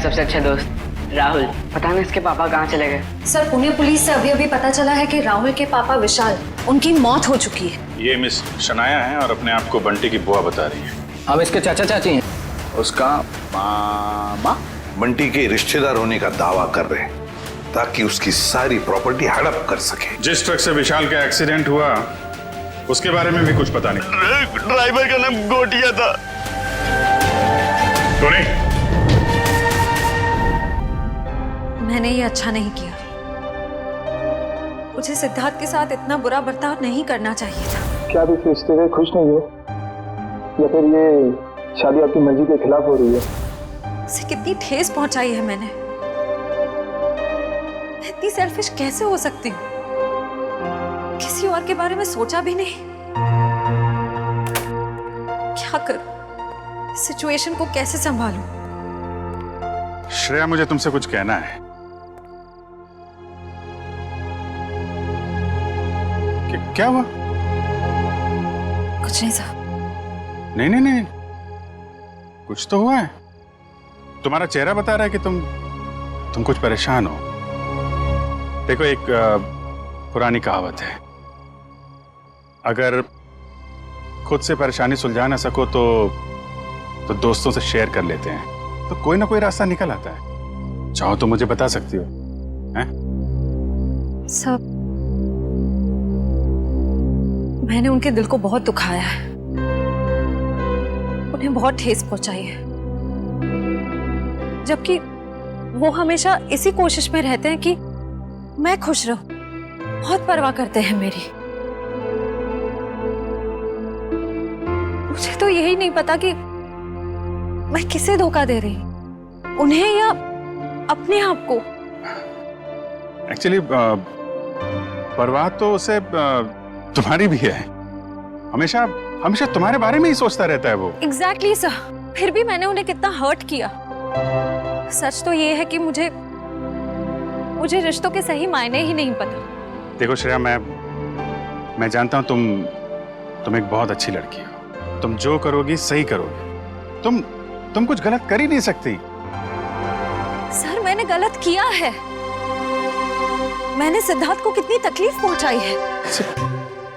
सबसे अच्छे दोस्त राहुल। पता नहीं इसके पापा कहाँ चले गए। सर, पुणे पुलिस से अभी अभी पता चला है कि राहुल के पापा विशाल, उनकी मौत हो चुकी है। ये मिस शनाया है और अपने आप को बंटी की बुआ बता रही है। हम इसके चाचा चाची हैं। उसका मामा बंटी के रिश्तेदार होने का दावा कर रहे हैं ताकि उसकी सारी प्रॉपर्टी हड़प कर सके। जिस ट्रक से विशाल का एक्सीडेंट हुआ उसके बारे में भी कुछ पता नहीं। ड्राइवर का नाम गोटिया था। टोनी, मैंने ये अच्छा नहीं किया। मुझे सिद्धार्थ के साथ इतना बुरा बर्ताव नहीं करना चाहिए था। क्या आप इस रिश्ते से खुश नहीं हो, या फिर ये शादी आपकी मर्जी के खिलाफ हो रही है? उसे कितनी ठेस पहुंचाई है मैंने। मैं इतनी सेल्फिश कैसे हो सकती हूँ? किसी और के बारे में सोचा भी नहीं। क्या करूं? इस सिचुएशन को कैसे संभालूं? श्रेया, मुझे तुमसे कुछ कहना है। क्या हुआ? कुछ नहीं साहब। नहीं नहीं नहीं, कुछ तो हुआ है। तुम्हारा चेहरा बता रहा है कि तुम कुछ परेशान हो। देखो, एक पुरानी कहावत है, अगर खुद से परेशानी सुलझा ना सको तो दोस्तों से शेयर कर लेते हैं, तो कोई ना कोई रास्ता निकल आता है। चाहो तो मुझे बता सकती हो। हैं? सब मैंने उनके दिल को बहुत दुखाया है, उन्हें बहुत ठेस पहुंचाई है, जबकि वो हमेशा इसी कोशिश में रहते हैं कि मैं खुश रहूं। बहुत परवाह करते हैं मेरी। मुझे तो यही नहीं पता कि मैं किसे धोखा दे रही, उन्हें या अपने आप को। एक्चुअली परवाह तो उसे तुम्हारी भी है। हमेशा हमेशा तुम्हारे बारे में ही सोचता रहता है वो। Exactly sir. फिर भी मैंने उन्हें कितना हर्ट किया। सच तो ये है कि मुझे रिश्तों के सही मायने ही नहीं पता। देखो श्रेया, मैं जानता हूं तुम एक बहुत अच्छी लड़की हो। तुम जो करोगी सही करोगी। तुम कुछ गलत कर ही नहीं सकती। सर, मैंने गलत किया है। मैंने सिद्धार्थ को कितनी तकलीफ पहुंचाई है।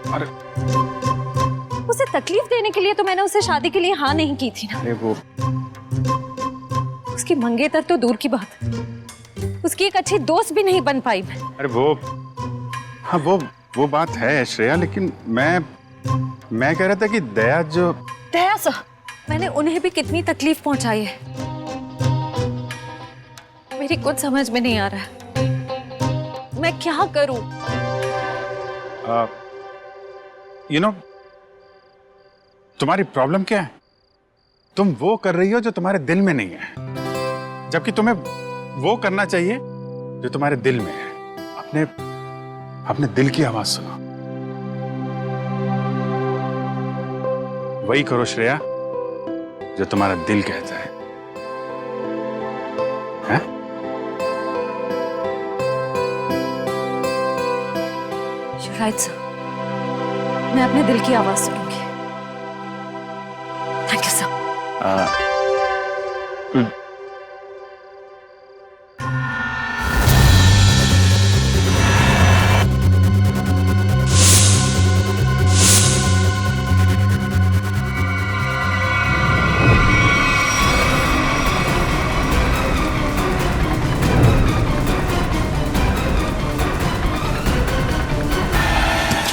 अरे उसे तकलीफ देने के लिए तो मैंने उसे शादी के लिए हाँ नहीं की थी ना। अरे वो उसकी मंगेतर तो दूर की बात, उसकी एक अच्छी दोस्त भी नहीं बन पाई मैं। अरे हाँ वो बात है श्रेया, लेकिन मैं कह रहा था कि दया सर, मैंने उन्हें भी कितनी तकलीफ पहुंचाई है। मेरी कुछ समझ में नहीं आ रहा है, मैं क्या करूं? तुम्हारी प्रॉब्लम क्या है? तुम वो कर रही हो जो तुम्हारे दिल में नहीं है, जबकि तुम्हें वो करना चाहिए जो तुम्हारे दिल में है। अपने दिल की आवाज सुनो। वही करो श्रेया जो तुम्हारा दिल कहता है। हैं? You're right, sir. मैं अपने दिल की आवाज सुनूंगी। Thank you sir.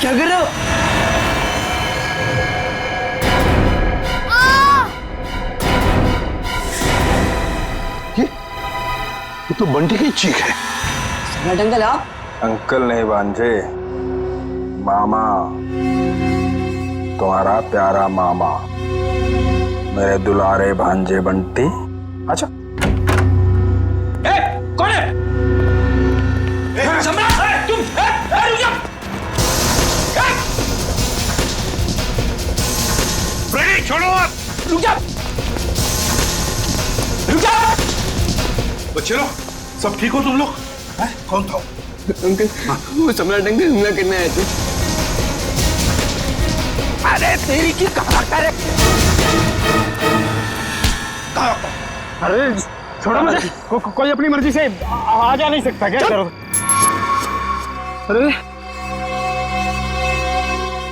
क्या कर रहे हो? ये तो बंटी की चीख है। अंकल आप? अंकल नहीं भांजे, मामा, तुम्हारा प्यारा मामा, मेरे दुलारे भांजे बंटी। अच्छा, कौन है? सम्राट, तुम रुक जाओ। फ्रेडी, छोड़ो आप। रुक जाओ, रुक जाओ। बच्चे लोग, सब ठीक हो तुम लोग? कौन था? अंकल, वो सम्राट अंकल हमला करने आए थे। अरे तेरी की कहाँ कर? अरे छोड़ो मुझे। कोई अपनी मर्जी से आ जा नहीं सकता क्या? करो। अरे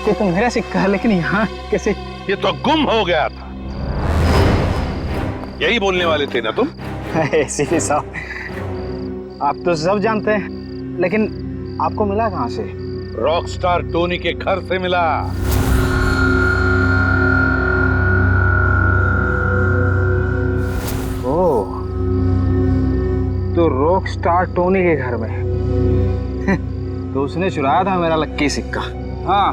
ये तो मेरा सिक्का है, लेकिन यहाँ कैसे? ये तो गुम हो गया था। यही बोलने वाले थे ना तुम? सीपी साहब, आप तो सब जानते हैं, लेकिन आपको मिला कहाँ से? रॉकस्टार टोनी के घर से मिला। ओह, तो रॉक स्टार टोनी के घर में तो उसने चुराया था मेरा लक्की सिक्का। हाँ,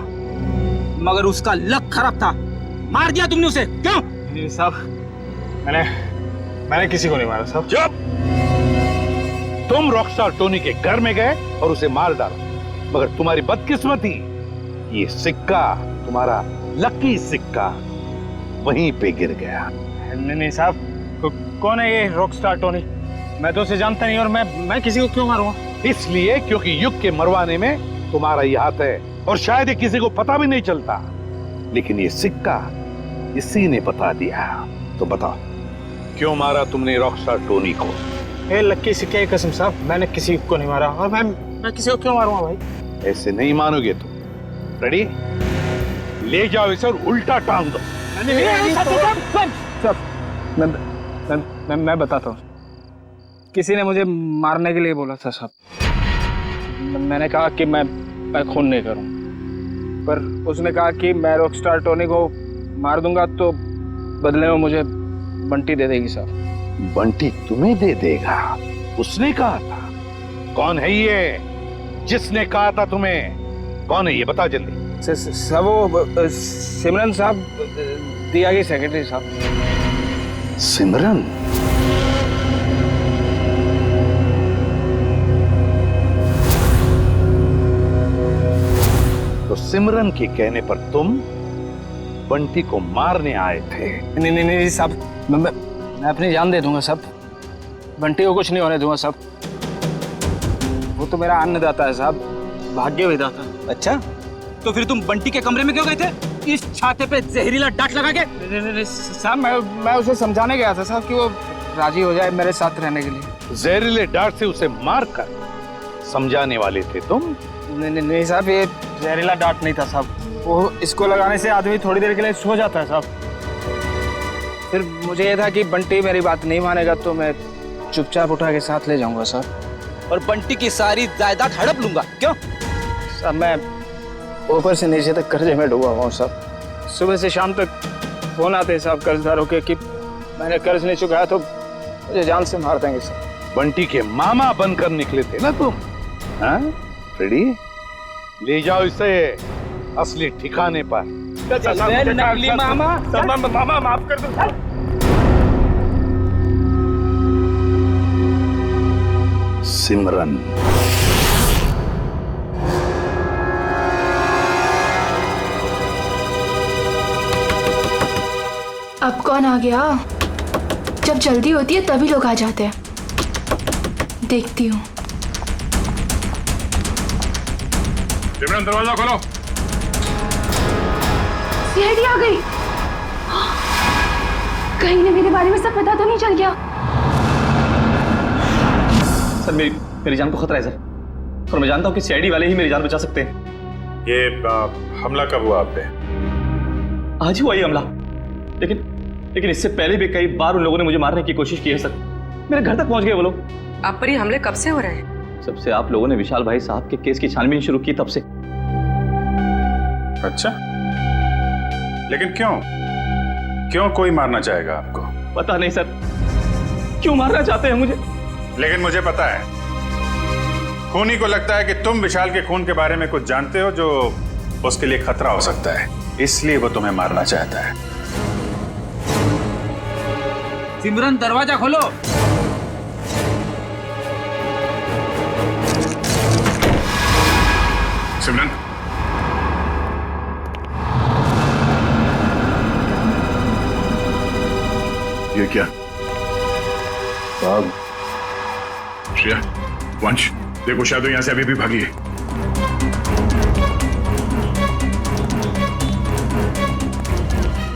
मगर उसका लक खराब था, मार दिया तुमने उसे। क्यों? नहीं साहब, मैंने किसी को नहीं मारा साहब। चुप! तुम रॉकस्टार टोनी के घर में गए और उसे मार डाला, मगर तुम्हारी बदकिस्मती, ये सिक्का, तुम्हारा लकी सिक्का, वहीं पे गिर गया। नहीं साहब, कौन है ये रॉक स्टार टोनी? मैं तो उसे जानता नहीं, और मैं किसी को क्यों मारूंगा? इसलिए क्योंकि युग के मरवाने में तुम्हारा ही हाथ है, और शायद ये किसी को पता भी नहीं चलता, लेकिन ये सिक्का इसी ने बता दिया। तो बताओ, क्यों मारा तुमने रॉकस्टार टोनी को? ए लक्की सिक्के की कसम साहब, मैंने किसी को नहीं मारा, और मैं किसी को क्यों मारूंगा भाई? ऐसे नहीं मानोगे तुम। रेडी? ले जाओ इसे और उल्टा टांग दो। मैं बताता हूँ। किसी ने मुझे मारने के लिए बोला था साहब। मैंने कहा कि मैं खून नहीं करूँ, पर उसने कहा कि मैं रॉकस्टार टोनी को मार दूंगा तो बदले में मुझे बंटी दे देगी साहब। बंटी तुम्हें दे देगा? उसने कहा था? कौन है ये जिसने कहा था तुम्हें? कौन है ये, बता जल्दी। सब वो सिमरन साहब, दिया की सेक्रेटरी साहब। सिमरन? तो सिमरन के कहने पर तुम बंटी को मारने आए थे? नहीं साहब, मैं अपनी जान दे दूंगा साहब। बंटी को कुछ नहीं होने दूंगा साहब। वो तो मेरा अन्नदाता है साहब, भाग्य विधाता। अच्छा, तो फिर तुम बंटी के कमरे में क्यों गए थे? इस छाते पे जहरीला डांट लगा के? नहीं साहब, मैं उसे समझाने गया था साहब कि वो राजी हो जाए मेरे साथ रहने के लिए। जहरीले डांट से उसे मारकर समझाने वाले थे तुम? नहीं साहब, ये जहरीला डांट नहीं था साहब। वो इसको लगाने से आदमी थोड़ी देर के लिए सो जाता है साहब। फिर मुझे ये था कि बंटी मेरी बात नहीं मानेगा तो मैं चुपचाप उठा के साथ ले जाऊंगा साहब, और बंटी की सारी जायदाद हड़प लूंगा। क्यों? साहब मैं ऊपर से नीचे तक कर्जे में डूबा हुआ हूँ साहब। सुबह से शाम तक फोन आते हैं साहब कर्जदारों के कि मैंने कर्ज नहीं चुकाया तो मुझे जान से मार देंगे साहब। बंटी के मामा बनकर निकले थे ना तुम? हाँ? रेडी? ले जाओ इसे असली ठिकाने पर। नकली मामा। मामा माफ कर दो। सिमरन। अब कौन आ गया? जब जल्दी होती है तभी लोग आ जाते हैं। देखती हूँ। सिमरन, दरवाजा खोलो। सीआईडी आ गई। कहीं ने मेरे बारे में सब पता तो नहीं चल गया? सर मेरी जान को खतरा है सर, और मैं जानता हूँ कि सीआईडी वाले ही मेरी जान बचा सकते हैं। ये हमला कब हुआ आप पे? आज ही हुआ ये हमला, लेकिन इससे पहले भी कई बार उन लोगों ने मुझे मारने की कोशिश की है सर। मेरे घर तक पहुंच गए वो लोग। आप पर ये हमले कब से हो रहे हैं? सबसे आप लोगों ने विशाल भाई साहब के केस की छानबीन शुरू की तब से। अच्छा, लेकिन क्यों कोई मारना चाहेगा आपको? पता नहीं सर, क्यों मारना चाहते हैं मुझे। लेकिन मुझे पता है, खूनी को लगता है कि तुम विशाल के खून के बारे में कुछ जानते हो जो उसके लिए खतरा हो सकता है, इसलिए वो तुम्हें मारना चाहता है। सिमरन, दरवाजा खोलो। सिमरन, ये क्या? साहब, श्रेया, वंश, देखो शायद यहां से अभी भी भागी है।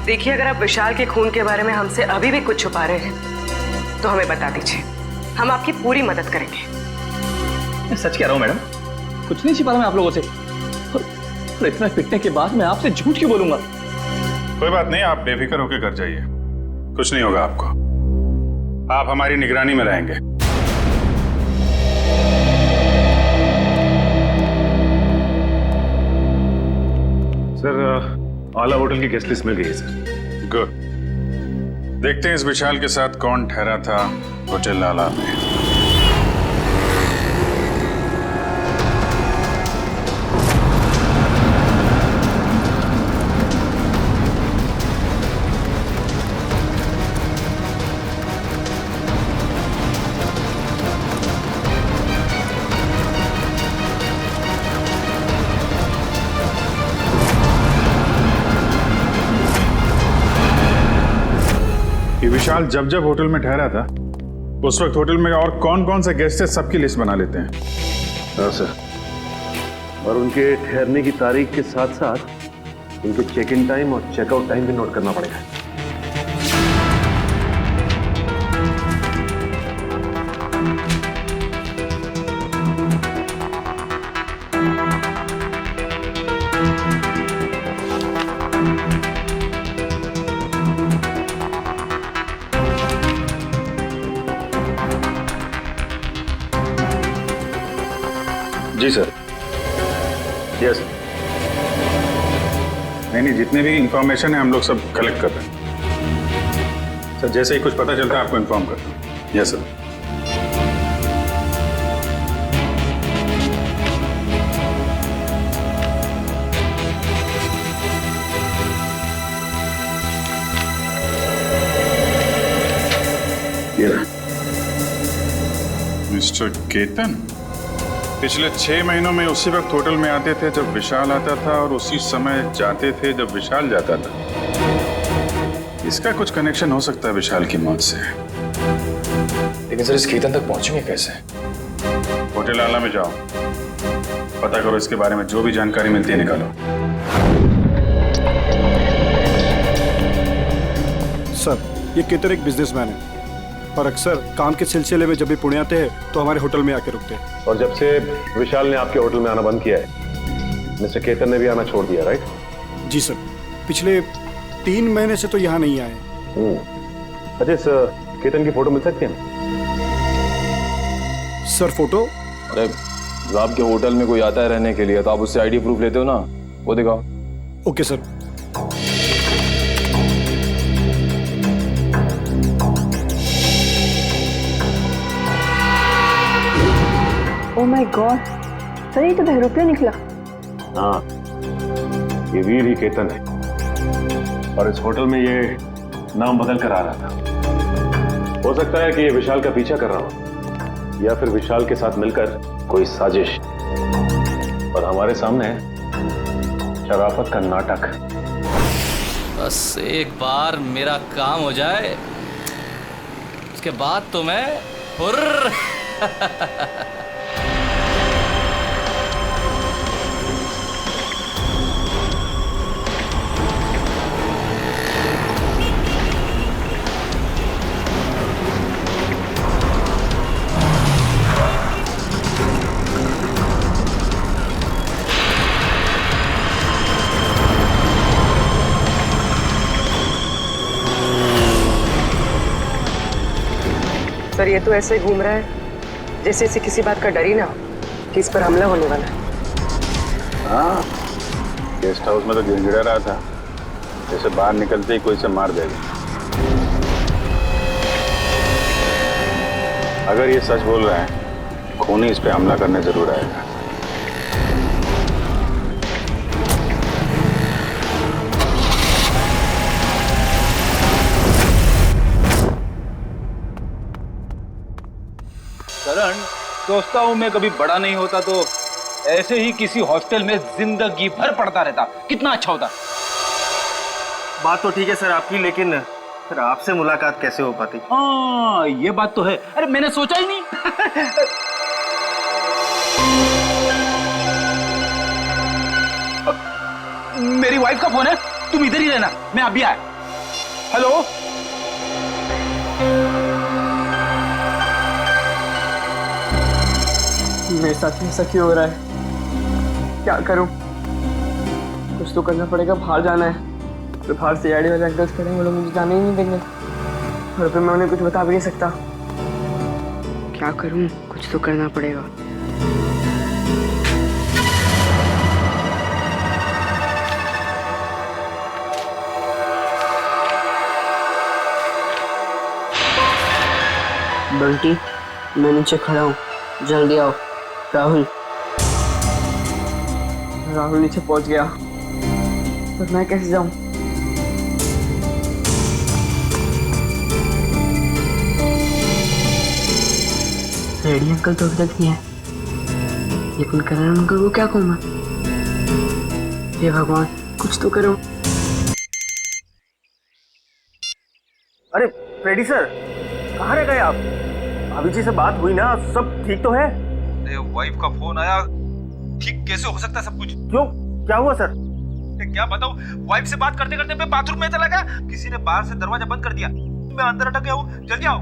देखिए, अगर आप विशाल के खून के बारे में हमसे अभी भी कुछ छुपा रहे हैं तो हमें बता दीजिए, हम आपकी पूरी मदद करेंगे। मैं सच कह रहा हूँ मैडम, कुछ नहीं छिपा रहा मैं आप लोगों से। और इतना पिटने के बाद मैं आपसे झूठ क्यों बोलूंगा? कोई बात नहीं, आप बेफिक्र होकर घर जाइए, कुछ नहीं होगा आपको। आप हमारी निगरानी में रहेंगे। सर, आला होटल की गेस्ट लिस्ट मिल गई है सर। गुड। देखते हैं इस विशाल के साथ कौन ठहरा था होटल आला में। विशाल जब जब होटल में ठहरा था उस वक्त होटल में और कौन कौन से गेस्ट है सबकी लिस्ट बना लेते हैं। हाँ सर, और उनके ठहरने की तारीख के साथ साथ उनके चेक इन टाइम और चेकआउट टाइम भी नोट करना पड़ेगा। जी सर। यस। नहीं, जितने भी इंफॉर्मेशन है हम लोग सब कलेक्ट कर रहे हैं सर। जैसे ही कुछ पता चलता है आपको इन्फॉर्म करता हूँ। Yes sir. मिस्टर केतन पिछले 6 महीनों में उसी वक्त होटल में आते थे जब विशाल आता था और उसी समय जाते थे जब विशाल जाता था। इसका कुछ कनेक्शन हो सकता है विशाल की मौत से। लेकिन सर इस केतन तक पहुंचेंगे कैसे? होटल आला में जाओ, पता करो, इसके बारे में जो भी जानकारी मिलती है निकालो। सर, ये केतन एक बिजनेसमैन है और अक्सर काम के सिलसिले में जब भी पुणे आते हैं तो हमारे होटल में आके रुकते हैं। और जब से विशाल ने आपके होटल में आना बंद किया है, मिस्टर केतन ने भी आना छोड़ दिया, राइट? जी सर, पिछले 3 महीने से तो यहाँ नहीं आए। अच्छा, सर केतन की फोटो मिल सकती है? Sir photo? अरे जब आपके होटल में कोई आता है रहने के लिए तो आप उससे आईडी प्रूफ लेते हो ना, वो दिखाओ। Okay sir. Oh my God sir, ये तो बहरूपिया निकला। हाँ, ये वीर ही केतन है और इस होटल में ये नाम बदल कर आ रहा था। हो सकता है कि ये विशाल का पीछा कर रहा हो या फिर विशाल के साथ मिलकर कोई साजिश, और हमारे सामने शराफत का नाटक। बस एक बार मेरा काम हो जाए, उसके बाद तो मैं हुर्र। सर, ये तो ऐसे घूम रहा है जैसे इसे किसी बात का डर ही ना हो कि इस पर हमला होने वाला है। हाँ, गेस्ट हाउस में तो गिड़गिड़ा रहा था जैसे बाहर निकलते ही कोई से मार देगा। अगर ये सच बोल रहा है, खूनी इस पे हमला करने जरूर आएगा। करण, सोचता हूँ मैं कभी बड़ा नहीं होता तो ऐसे ही किसी हॉस्टल में जिंदगी भर पढ़ता रहता, कितना अच्छा होता। बात तो ठीक है सर आपकी, लेकिन फिर आपसे मुलाकात कैसे हो पाती? हाँ, ये बात तो है। अरे मैंने सोचा ही नहीं। मेरी वाइफ का फोन है, तुम इधर ही रहना, मैं अभी आया। हेलो। मेरे साथ ऐसा क्यों हो रहा है? क्या करूं? कुछ तो करना पड़ेगा। बाहर जाना है तो बाहर सीआईडी वाले अंकल्स खड़े हैं, वो लोग मुझे जाने ही नहीं देंगे और फिर मैं उन्हें कुछ बता भी नहीं सकता। क्या करूं? कुछ तो करना पड़ेगा। बंटी, मैं नीचे खड़ा हूँ, जल्दी आओ। राहुल नीचे पहुंच गया, पर मैं कैसे जाऊं? रेडी अंकल तो अभी तक नहीं है, लेकिन करण अंकल को क्या कहूँ मैं? हे भगवान, कुछ तो करो। अरे फ्रेडी सर, कहाँ रह गए आप? भाभी जी से बात हुई ना? सब ठीक तो है? अरे वाइफ का फोन आया, ठीक कैसे हो सकता है सब कुछ? क्यों, क्या हुआ सर? क्या बताऊं, वाइफ से बात करते करते मैं बाथरूम में चला गया, किसी ने बाहर से दरवाजा बंद कर दिया, मैं अंदर अटक गया हूँ। जल्दी आओ।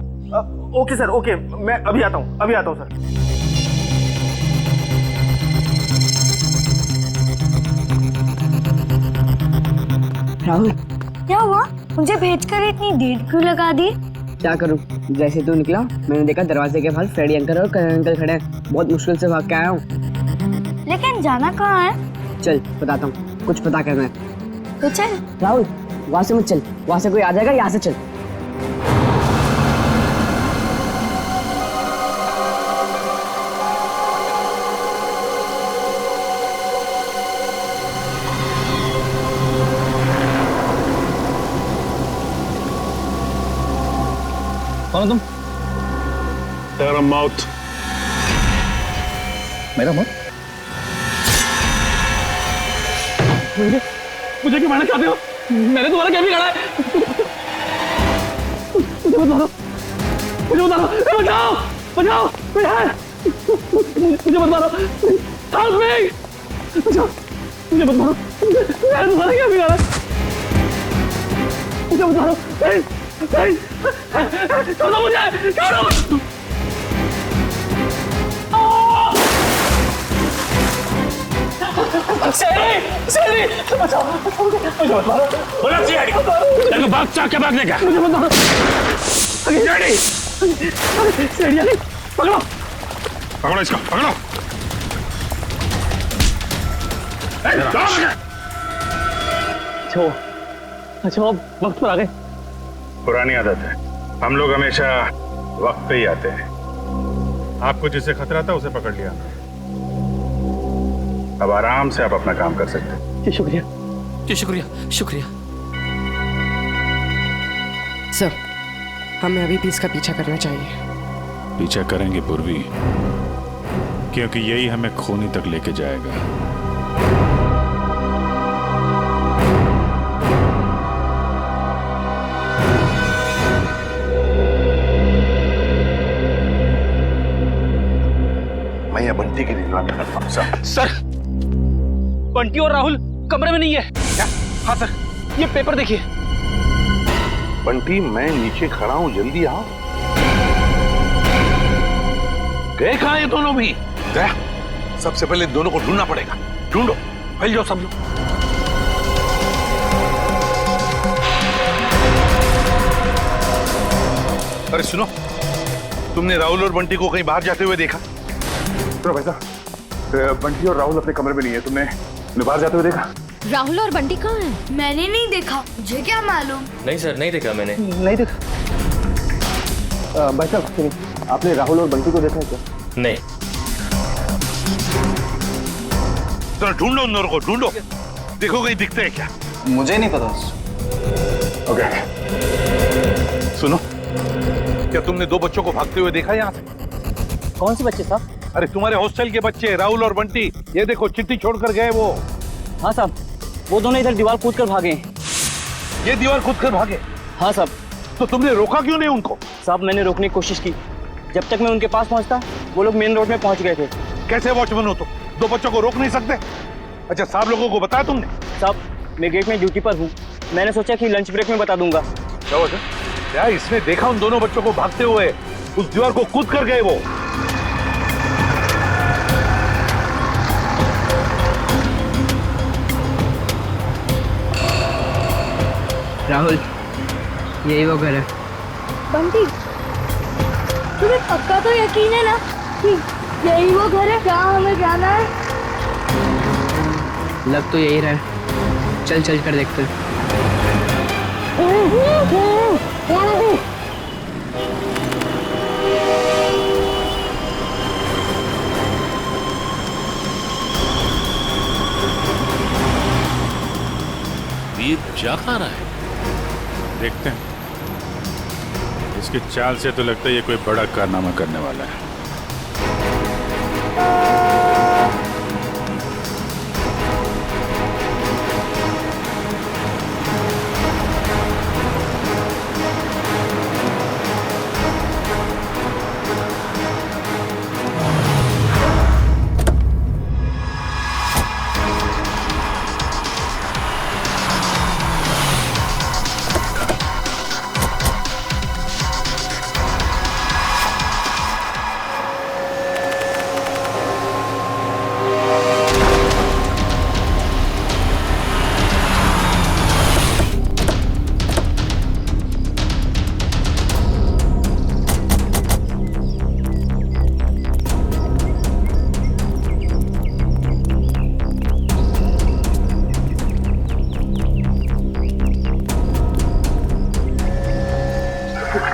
ओके सर, ओके, मैं अभी आता हूँ सर। राहुल, क्या हुआ? मुझे भेजकर इतनी देर क्यों लगा दी? क्या करूं? जैसे तू निकला मैंने देखा दरवाजे के बाहर फ्रेडी अंकल और करण अंकल खड़े हैं। बहुत मुश्किल से भाग के आया हूँ। लेकिन जाना कहाँ है? चल बताता हूँ, कुछ पता करना है तो चल। राहुल, वहां से मत चल, वहां से कोई आ जाएगा, यहाँ से चल। कौन तुम? तेरा मौत। मेरा मौत? मुझे क्यों मारना चाहते हो? मैंने तुम्हारा क्या बिगाड़ा है? मुझे मत मारो, बचाओ, कोई है? मुझे मत मारो, हेल्प मी, बचाओ, मुझे मत मारो, मैंने तुम्हारा क्या बिगाड़ा? मुझे मत मारो, छोड़ो मुझे, छोड़ो। शेरी, बचाओ, मुझे मत मारो। बोला सीआईडी, तेरे को भाग चाह के भागने का? मुझे मत मारो। सीआईडी, सीआईडी, पकड़ो इसको, पकड़ो। अच्छा, वक्त पर आ गए। पुरानी आदत है, हम लोग हमेशा वक्त पे ही आते हैं। आपको जिससे खतरा था उसे पकड़ लिया, अब आराम से आप अपना काम कर सकते हैं। जी शुक्रिया। जी शुक्रिया। सर, हमें अभी भी इसका पीछा करना चाहिए। पीछा करेंगे पूर्वी, क्योंकि यही हमें खूनी तक लेके जाएगा। मैं ये बंटी की निगरानी करता हूं। सर, बंटी और राहुल कमरे में नहीं है। क्या? हाँ सर, ये पेपर देखिए। बंटी, मैं नीचे खड़ा हूं, जल्दी आओ। गए कहां ये दोनों भी? गया, सबसे पहले दोनों को ढूंढना पड़ेगा। ढूंढो, फैल जाओ सब लोग। अरे सुनो, तुमने राहुल और बंटी को कहीं बाहर जाते हुए देखा? तो भाई साहब, बंटी और राहुल अपने कमरे में नहीं है, तुमने बाहर जाते हुए देखा? राहुल और बंटी कहाँ हैं? मैंने नहीं देखा, मुझे क्या मालूम? नहीं सर, नहीं देखा मैंने। नहीं देखा। भाई साहब सुनिए, आपने राहुल और बंटी को देखा है क्या? नहीं। तो ढूंढो उन दोनों को, ढूंढो, देखो कहीं दिखते हैं क्या। मुझे नहीं पता। ओके, सुनो, क्या तुमने दो बच्चों को भागते हुए देखा यहाँ से? कौन से बच्चे साहब? अरे तुम्हारे हॉस्टल के बच्चे, राहुल और बंटी। ये देखो, चिट्ठी छोड़कर गए वो। हाँ साहब, वो दोनों इधर दीवार कूद कर भागे। ये दीवार कूद कर भागे? हाँ साहब। तो तुमने रोका क्यों नहीं उनको? साहब, मैंने रोकने की कोशिश की, जब तक मैं उनके पास पहुंचता वो लोग मेन रोड में पहुंच गए थे। कैसे वॉचमैन हो तुम? दो बच्चों को रोक नहीं सकते? अच्छा, साहब लोगों को बताया तुमने? साहब, मैं गेट में ड्यूटी पर हूँ, मैंने सोचा कि लंच ब्रेक में बता दूंगा। क्या इसने देखा उन दोनों बच्चों को भागते हुए? उस दीवार को कूद कर गए वो। राहुल, यही वो घर है। बंटी, तुम्हें पक्का तो यकीन है ना कि यही वो घर है जहाँ हमें जाना है? लग तो यही रहा है। चल चल कर देखते हैं। वीर जा कहाँ रहा है? देखते हैं। इसकी चाल से तो लगता है ये कोई बड़ा कारनामा करने वाला है।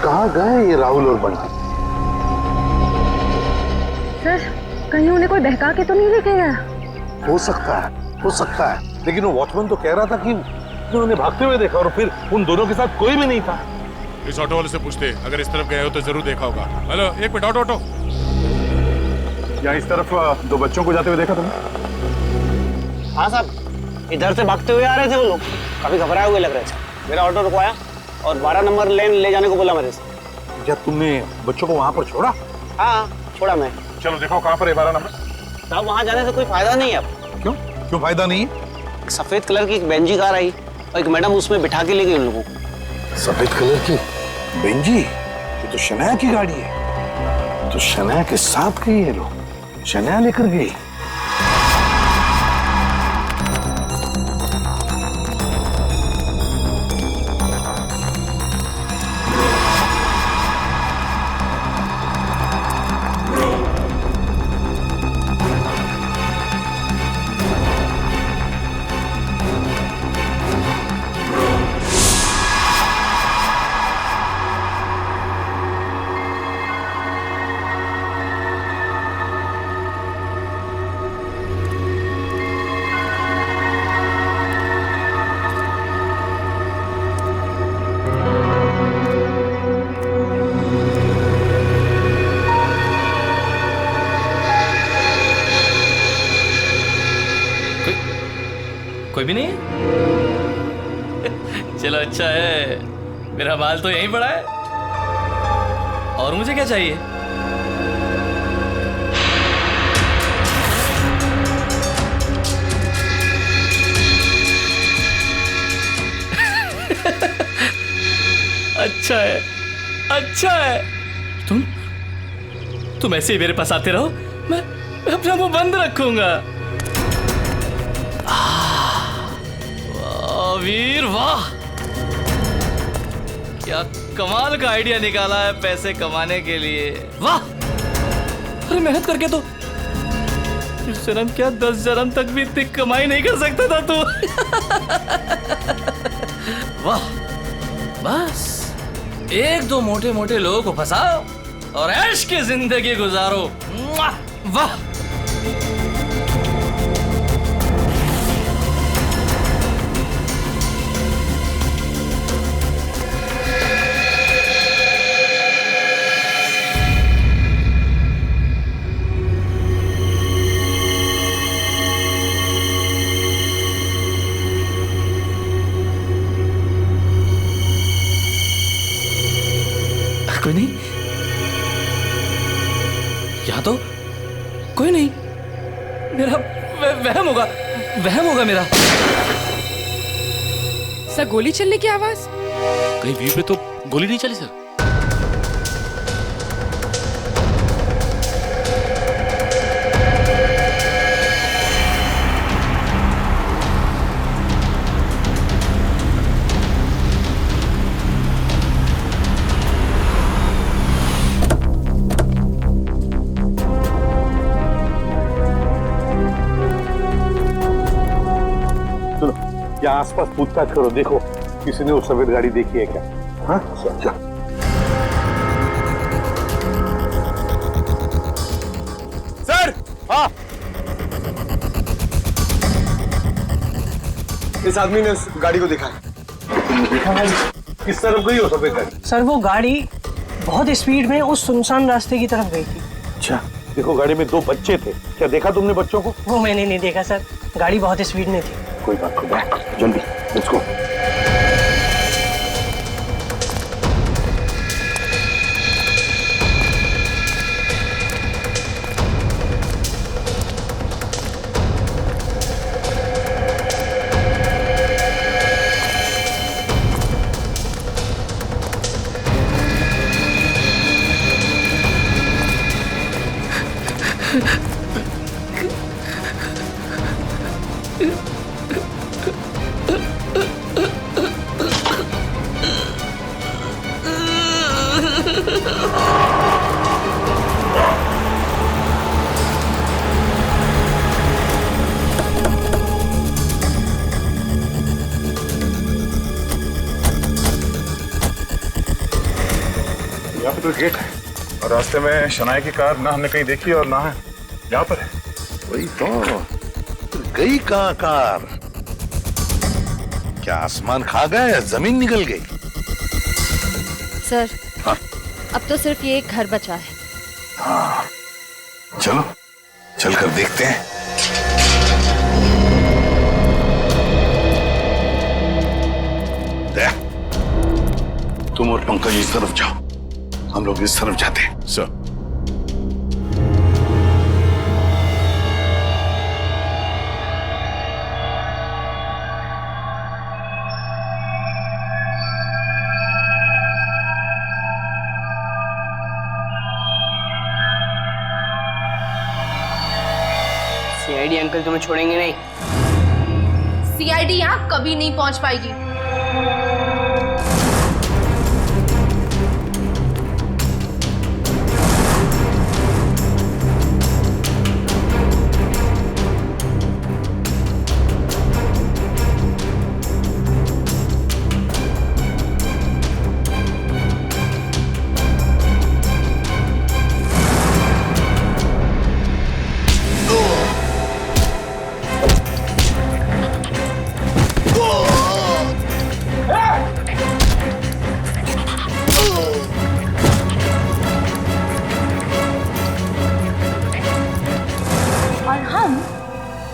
कहाँ गए ये राहुल और बंटी? सर, कहीं उन्हें कोई बहका के तो नहीं लेके गया? हो सकता है, लेकिन वो वॉचमैन तो कह रहा था कि उन्होंने भागते हुए देखा और फिर उन दोनों के साथ कोई भी नहीं था। इस ऑटो वाले से पूछते, अगर इस तरफ गए हो तो जरूर देखा होगा। हेलो, एक मिनट, ऑटो। यहाँ इस तरफ दो बच्चों को जाते हुए देखा तुमने? हाँ साहब, इधर से भागते हुए आ रहे थे वो लोग, काफी घबराए हुए लग रहे थे। मेरा ऑटो रुकवाया और 12 नंबर लेन ले जाने को बोला मेरे से। क्या तुमने बच्चों को वहाँ पर छोड़ा? हाँ, छोड़ा मैं। चलो देखो कहाँ पर है 12 नंबर। साहब, वहाँ जाने से कोई फायदा नहीं है अब। क्यों फायदा नहीं है? एक सफेद कलर की एक बेंजी कार आई और एक मैडम उसमें बिठा के ले गई उन लोगों को। सफेद कलर की बेंजी? ये तो शनाया की गाड़ी है। तो शनाया के साथ गई ये लोग, शनाया लेकर गई। कोई भी नहीं है? चलो अच्छा है, मेरा माल तो यहीं पड़ा है। और मुझे क्या चाहिए? अच्छा है। तुम ऐसे ही मेरे पास आते रहो, मैं अपना मुंह बंद रखूंगा। वीर वाह, क्या कमाल का आइडिया निकाला है पैसे कमाने के लिए। वाह, अरे मेहनत करके तो इस जन्म क्या 10 जन्म तक भी इतनी कमाई नहीं कर सकता था तू। वाह, बस एक दो मोटे मोटे लोगों को फंसाओ और ऐश की जिंदगी गुजारो। वाह, कोई नहीं, यहाँ तो कोई नहीं। मेरा वहम होगा मेरा। सर, गोली चलने की आवाज? कहीं वीर पे तो गोली नहीं चली सर। यहाँ आसपास पूछताछ करो, देखो किसी ने वो सफेद गाड़ी देखी है क्या? हाँ चल। सर। हाँ, इस आदमी ने उस गाड़ी को देखा है। देखा है? किस तरफ गई हो सफेद गाड़ी? सर वो गाड़ी बहुत स्पीड में उस सुनसान रास्ते की तरफ गई थी। अच्छा, देखो गाड़ी में 2 बच्चे थे, क्या देखा तुमने बच्चों को? वो मैंने नहीं देखा सर, गाड़ी बहुत स्पीड में थी। कोई बात नहीं, जल्दी लेट्स गो। यहाँ पे तो गेट है और रास्ते में शनाया की कार ना हमने कहीं देखी और ना है यहाँ पर है। वही तो, गई कहाँ कार? क्या आसमान खा गया या जमीन निकल गई? सर, हाँ? अब तो सिर्फ ये एक घर बचा है। हाँ, चलो चलकर देखते हैं। तुम और पंकज इस तरफ जाओ, हम लोग इस तरफ जाते हैं। सर। सीआईडी अंकल तुम्हें छोड़ेंगे नहीं। सीआईडी यहाँ कभी नहीं पहुंच पाएगी।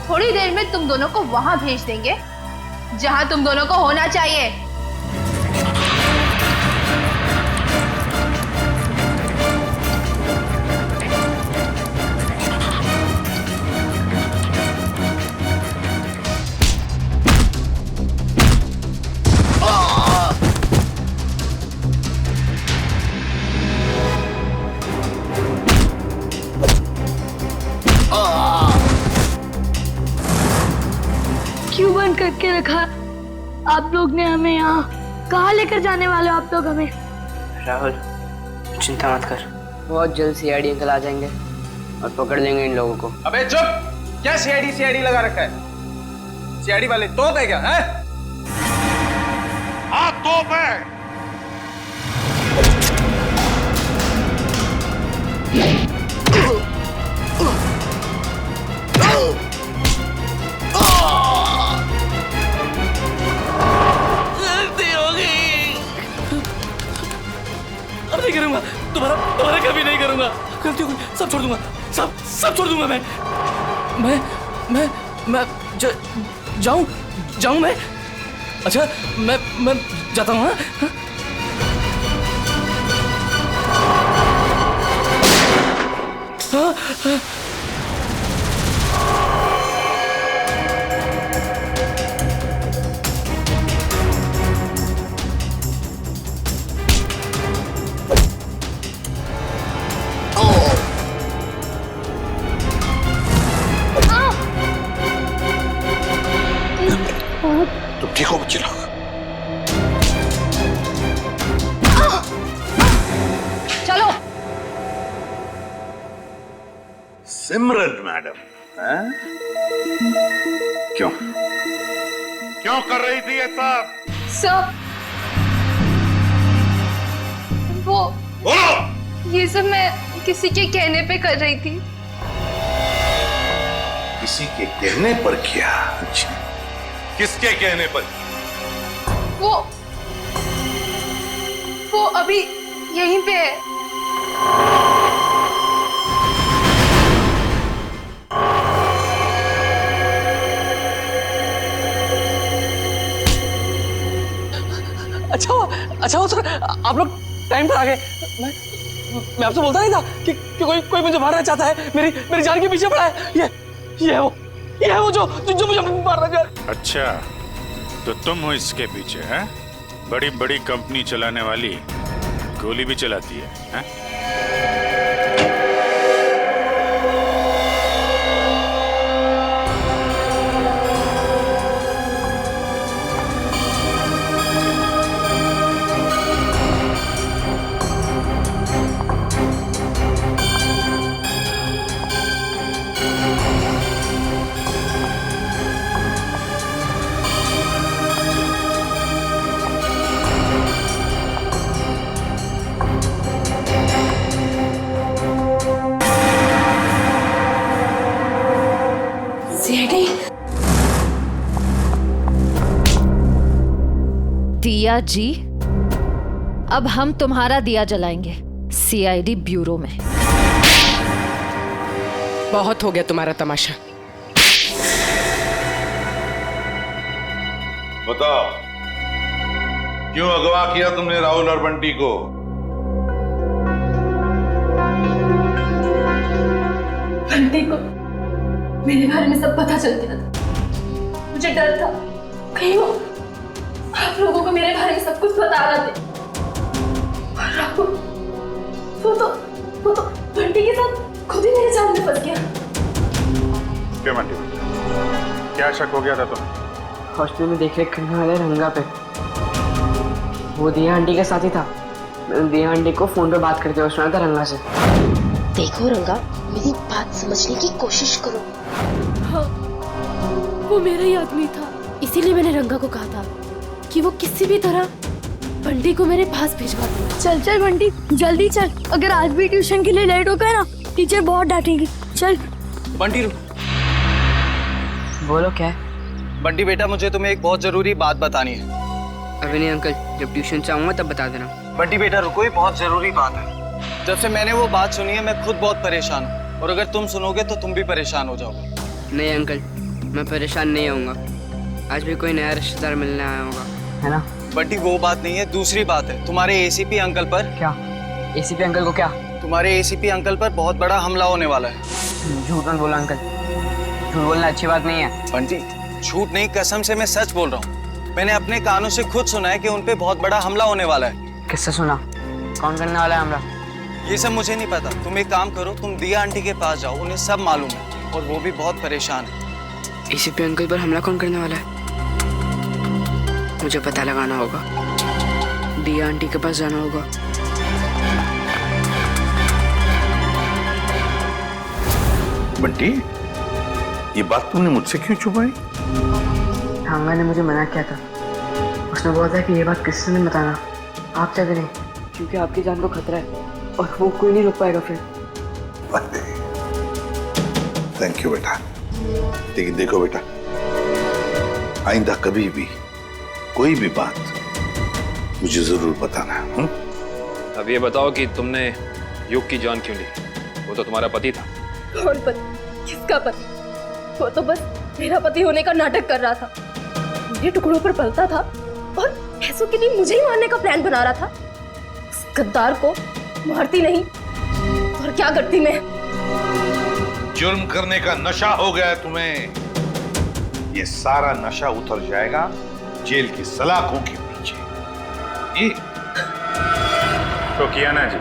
थोड़ी देर में तुम दोनों को वहां भेज देंगे जहां तुम दोनों को होना चाहिए। क्यों बंद करके रखा आप लोग ने हमें यहाँ? कहाँ लेकर जाने वाले हो आप लोग हमें? राहुल, चिंता मत कर, बहुत जल्द सीआईडी अंकल आ जाएंगे और पकड़ लेंगे इन लोगों को। अबे चुप! क्या सीआईडी लगा रखा है? सीआईडी वाले तोप है क्या? है? हाँ तोप है। अब नहीं करूंगा, दोबारा कभी नहीं करूंगा। गलती हो गई, सब छोड़ दूंगा, सब छोड़ दूंगा मैं जाऊं मैं? अच्छा मैं जाता हूँ। हाँ? तुम ठीक हो बच्चे लोग? चलो। सिमरन मैडम, क्यों क्यों कर रही थी ये सब? सर वो ये सब मैं किसी के कहने पे कर रही थी। किसी के कहने पर किया? किसके कहने पर? वो अभी यहीं पे है। अच्छा हो सर, आप लोग टाइम पर आ गए। मैं आपसे बोलता नहीं था कि कोई मुझे मारना चाहता है, मेरी जान के पीछे पड़ा है। ये है वो जो मुझे मारना चाह रहा है। अच्छा, तो तुम हो इसके पीछे, हैं? बड़ी बड़ी कंपनी चलाने वाली गोली भी चलाती है, हैं? दिया जी, अब हम तुम्हारा दिया जलाएंगे सीआईडी ब्यूरो में। बहुत हो गया तुम्हारा तमाशा। बताओ, क्यों अगवा किया तुमने राहुल और बंटी को? बंटी को मेरे बारे में सब पता चल गया था। मुझे डर था कहीं वो आप लोगों को मेरे बारे में सब कुछ बता रहे थे। और राहुल वो तो बंटी के साथ खुद ही मेरे जाल में फंस गया। क्यों बंटी, क्या शक हो गया था तुम्हें? हॉस्टल में देख रेख करने वाले रंगा पे वो दिया आंटी के साथ ही था। मैंने दिया आंटी को फोन पे बात करते हुए सुना था रंगा से। देखो रंगा, मेरी बात समझने की कोशिश करो। हाँ, वो मेरा ही आदमी था। इसीलिए मैंने रंगा को कहा था कि वो किसी भी तरह बंटी को मेरे पास भिजवा दे। चल बंटी, जल्दी चल। अगर आज भी ट्यूशन के लिए लेट हो गए ना, टीचर बहुत डांटेगी। चल बंटी, बोलो क्या है? बंटी बेटा, मुझे तुम्हें एक बहुत जरूरी बात बतानी है। अभी नहीं अंकल, जब ट्यूशन से आऊंगा तब बता देना। बंटी बेटा रुको, ये बहुत जरूरी बात है। जब से मैंने वो बात सुनी है मैं खुद बहुत परेशान हूँ, और अगर तुम सुनोगे तो तुम भी परेशान हो जाओगे। नहीं अंकल, मैं परेशान नहीं होऊंगा। आज भी कोई नया रिश्तेदार मिलने आया होगा, है ना? बंटी वो बात नहीं है, दूसरी बात है। तुम्हारे एसीपी अंकल पर। क्या? एसीपी अंकल को क्या? तुम्हारे एसीपी अंकल पर बहुत बड़ा हमला होने वाला है। झूठ मत बोला अंकल, झूठ बोलना अच्छी बात नहीं है। बंटी झूठ नहीं, कसम से मैं सच बोल रहा हूँ। मैंने अपने कानों से खुद सुना है कि उन पे बहुत बड़ा हमला होने वाला है। किससे सुना? कौन करने वाला है हमला? ये सब मुझे नहीं पता। तुम एक काम करो, तुम दिया आंटी के पास जाओ, उन्हें सब मालूम है और वो भी बहुत परेशान है। एसीपी अंकल पर हमला कौन करने वाला है? मुझे पता लगाना होगा। दिया आंटी के पास जाना होगा। बंटी, ये बात तुमने मुझसे क्यों छुपाई? हांगा ने मुझे मना किया था। उसने बोला था कि ये बात किसी से नहीं बताना, आपसे भी नहीं, क्योंकि आपकी जान को खतरा है और वो कोई नहीं रोक पाएगा फिर। थैंक यू बेटा। लेकिन देखो बेटा, आइंदा कभी भी कोई भी बात मुझे जरूर बताना। अब ये बताओ कि तुमने युग की जान क्यों ली? वो तो तुम्हारा पति था। कौन पति? किसका पति? वो तो बस मेरा पति होने का नाटक कर रहा था। मेरे टुकड़ों पर पलता था और पैसों के लिए मुझे ही मारने का प्लान बना रहा था। उस गद्दार को मारती नहीं और क्या करती मैं? जुर्म करने का नशा हो गया है तुम्हें। ये सारा नशा उतर जाएगा जेल की सलाखों के पीछे। ये तो किया ना जी,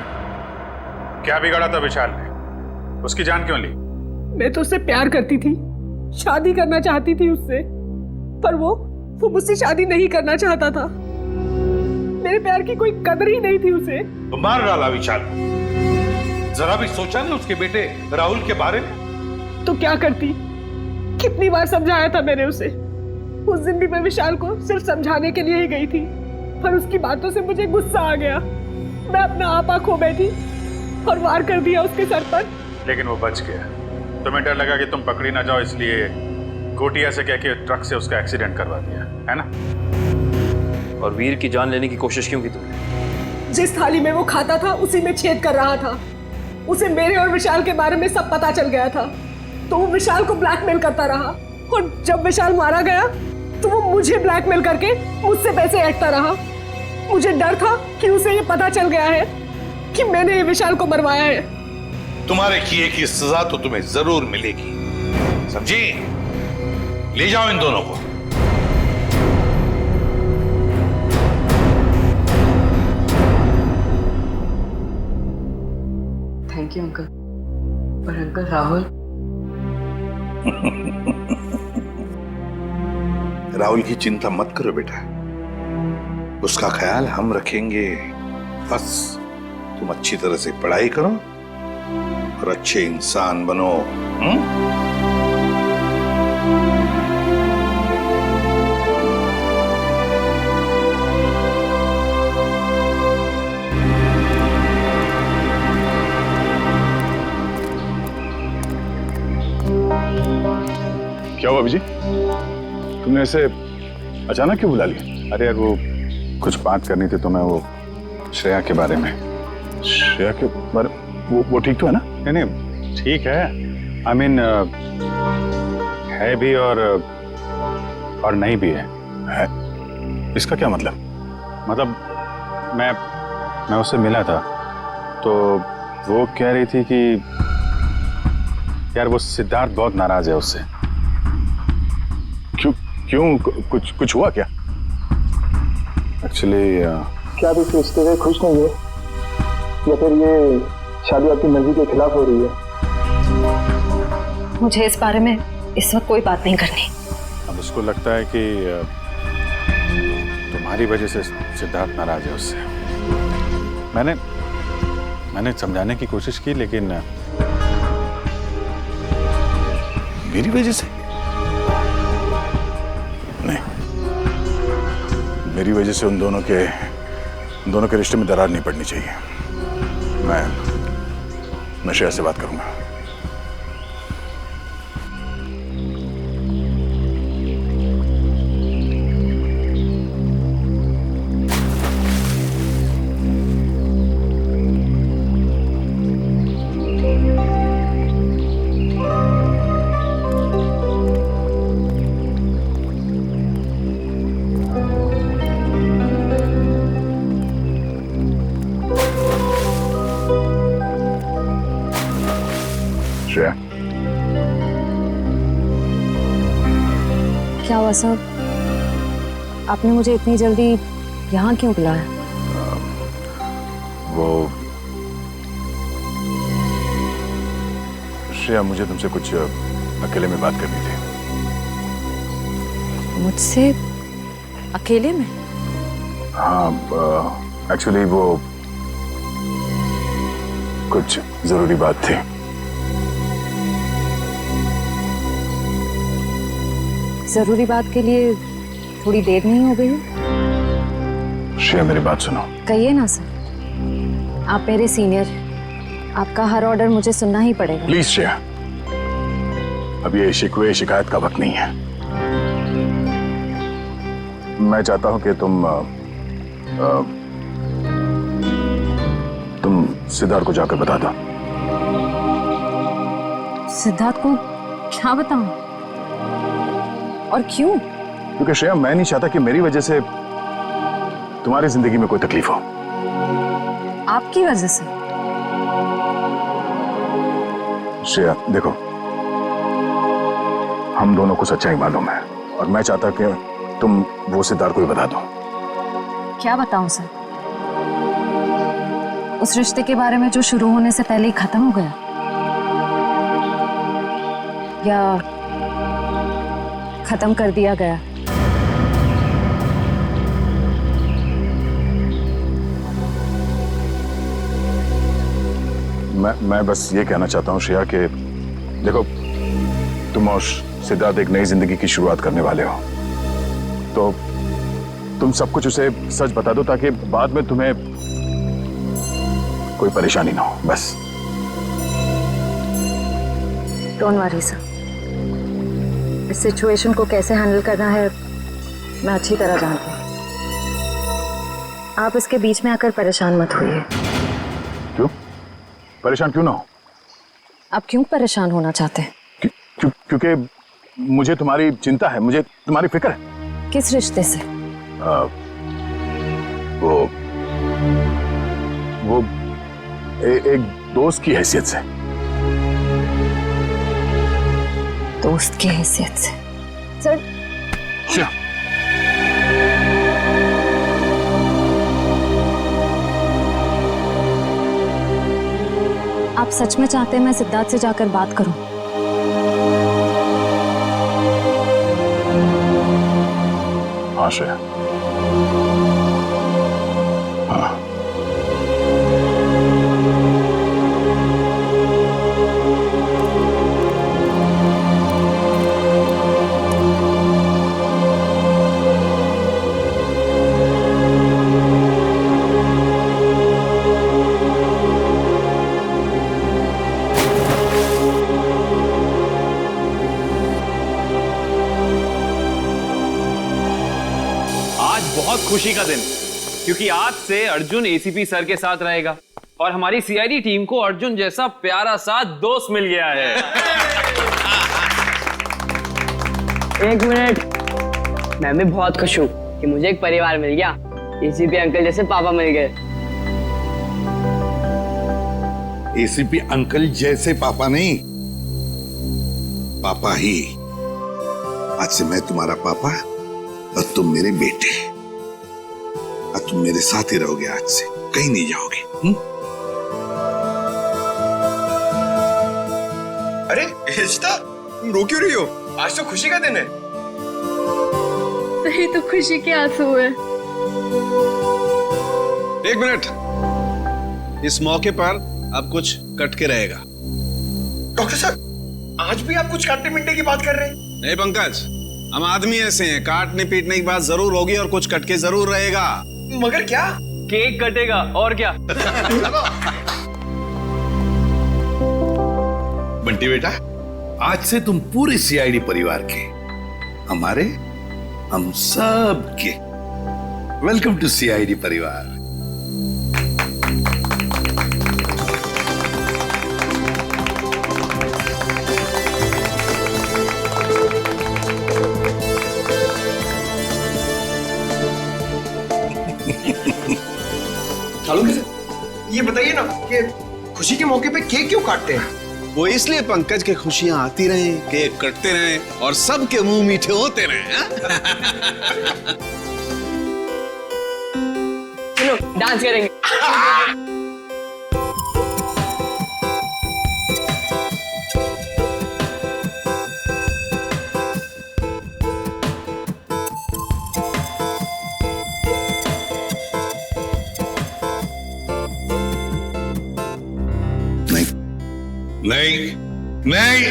क्या बिगाड़ा था विशाल ने? उसकी जान क्यों ली? मैं तो उससे प्यार करती थी, शादी करना चाहती थी उससे, पर वो मुझसे शादी नहीं करना चाहता था। मेरे प्यार की कोई कदर ही नहीं थी उसे। तो मार डाला विशाल। जरा भी सोचा नहीं उसके बेटे राहुल के बारे में? तो क्या करती? कितनी बार समझाया था मैंने उसे, उस दिन भी मैं विशाल को सिर्फ समझाने के लिए ही गई थी, पर उसकी बातों से मुझे गुस्सा आ गया। मैं अपना आपा खो बैठी और वार कर दिया उसके सर पर। लेकिन वो बच गया। तुम्हें डर लगा कि तुम पकड़ी ना जाओ, इसलिए गोटिया से कह के ट्रक से उसका एक्सीडेंट करवा दिया, है ना? और वीर की जान लेने की कोशिश क्यों की तुमने? जिस थाली में वो खाता था उसी में छेद कर रहा था। उसे मेरे और विशाल के बारे में सब पता चल गया था, तो वो विशाल को ब्लैकमेल करता रहा, और जब विशाल मारा गया तो वो मुझे ब्लैकमेल करके मुझसे पैसे ऐंठता रहा। मुझे डर था कि उसे ये पता चल गया है कि मैंने विशाल को मरवाया है। तुम्हारे किए की सजा तो तुम्हें जरूर मिलेगी, समझी? ले जाओ इन दोनों को। Thank you uncle. पर अंकल राहुल राहुल की चिंता मत करो बेटा, उसका ख्याल हम रखेंगे। बस तुम अच्छी तरह से पढ़ाई करो और अच्छे इंसान बनो। क्या हुआ अभिजीत? तुमने ऐसे अचानक क्यों बुला लिया? अरे यार वो कुछ बात करनी थी तुम्हें, वो श्रेया के बारे में। श्रेया के बारे वो ठीक तो है ना? नहीं नहीं ठीक है, आई मीन है भी और नहीं भी है। इसका क्या मतलब? मतलब मैं उससे मिला था तो वो कह रही थी कि यार वो सिद्धार्थ बहुत नाराज है उससे। क्यों कुछ हुआ क्या? एक्चुअली क्या आप इस रिश्ते से खुश नहीं है, या फिर ये शादी आपकी मर्जी के खिलाफ हो रही है? मुझे इस बारे में इस वक्त कोई बात नहीं करनी। अब उसको लगता है कि तुम्हारी वजह से सिद्धार्थ नाराज है उससे। मैंने समझाने की कोशिश की, लेकिन मेरी वजह से नहीं, मेरी वजह से उन दोनों के रिश्ते में दरार नहीं पड़नी चाहिए। मैं श्रेया से बात करूंगा। श्रेया, क्या हुआ साहब? आपने मुझे इतनी जल्दी यहाँ क्यों बुलाया? वो श्रेया, मुझे तुमसे कुछ अकेले में बात करनी थी। मुझसे अकेले में? हाँ, एक्चुअली वो कुछ जरूरी बात थी। जरूरी बात के लिए थोड़ी देर नहीं हो गई? श्रेया, मेरी बात सुनो। कहिए ना सर, आप मेरे सीनियर, आपका हर ऑर्डर मुझे सुनना ही पड़ेगा। प्लीज श्रेया, अब ये शिकवे शिकायत का वक्त नहीं है। मैं चाहता हूं कि तुम सिद्धार्थ को जाकर बता दो। सिद्धार्थ को क्या बताऊं? और क्यों? क्योंकि श्रेया, मैं नहीं चाहता कि मेरी वजह से तुम्हारी जिंदगी में कोई तकलीफ हो। आपकी वजह से? श्रेया देखो, हम दोनों को सच्चाई मालूम है और मैं चाहता कि तुम वो सिद्धार्थ को ही बता दो। क्या बताऊं सर? उस रिश्ते के बारे में जो शुरू होने से पहले ही खत्म हो गया, या खत्म कर दिया गया? मैं बस ये कहना चाहता हूँ श्रेया कि देखो, तुम और सिद्धार्थ एक नई जिंदगी की शुरुआत करने वाले हो तो तुम सब कुछ उसे सच बता दो ताकि बाद में तुम्हें कोई परेशानी ना हो, बस। डोंट वरी सर, इस सिचुएशन को कैसे हैंडल करना है मैं अच्छी तरह जानती हूँ। आप इसके बीच में आकर परेशान मत होइए। क्यों परेशान क्यों ना हो? आप क्यों परेशान होना चाहते हैं? क्योंकि मुझे तुम्हारी चिंता है, मुझे तुम्हारी फिक्र है। किस रिश्ते से? वो एक दोस्त की हैसियत से। दोस्त की हैसियत से? सर आप सच में चाहते हैं मैं सिद्धार्थ से जाकर बात करूं? हाँ श्रेया, हाँ। बहुत खुशी का दिन, क्योंकि आज से अर्जुन एसीपी सर के साथ रहेगा और हमारी सीआईडी टीम को अर्जुन जैसा प्यारा सा दोस्त मिल गया है। एक मिनट, मैं भी बहुत खुश हूँ कि मुझे एक परिवार मिल गया। एसीपी अंकल जैसे पापा मिल गए। एसीपी अंकल जैसे पापा नहीं, पापा ही। आज से मैं तुम्हारा पापा और तुम मेरे बेटे। और तुम मेरे साथ ही रहोगे, आज से कहीं नहीं जाओगे। अरे हिस्ता, तुम रो क्यों रही हो? आज तो खुशी का दिन है। सही तो खुशी के आंसू है। एक मिनट, इस मौके पर अब कुछ कट के रहेगा। डॉक्टर साहब, आज भी आप कुछ काटने पीटने की बात कर रहे हैं? नहीं पंकज, हम आदमी ऐसे हैं, काटने पीटने की बात जरूर होगी और कुछ कट के जरूर रहेगा। मगर क्या? केक कटेगा और क्या। बंटी बेटा, आज से तुम पूरे सीआईडी परिवार के, हमारे, हम सब के वेलकम टू सीआईडी परिवार। ये बताइए ना कि खुशी के मौके पे केक क्यों काटते हैं? वो इसलिए पंकज के खुशियां आती रहें, केक कटते रहें और सबके मुंह मीठे होते रहें। चलो डांस करेंगे। नहीं नहीं,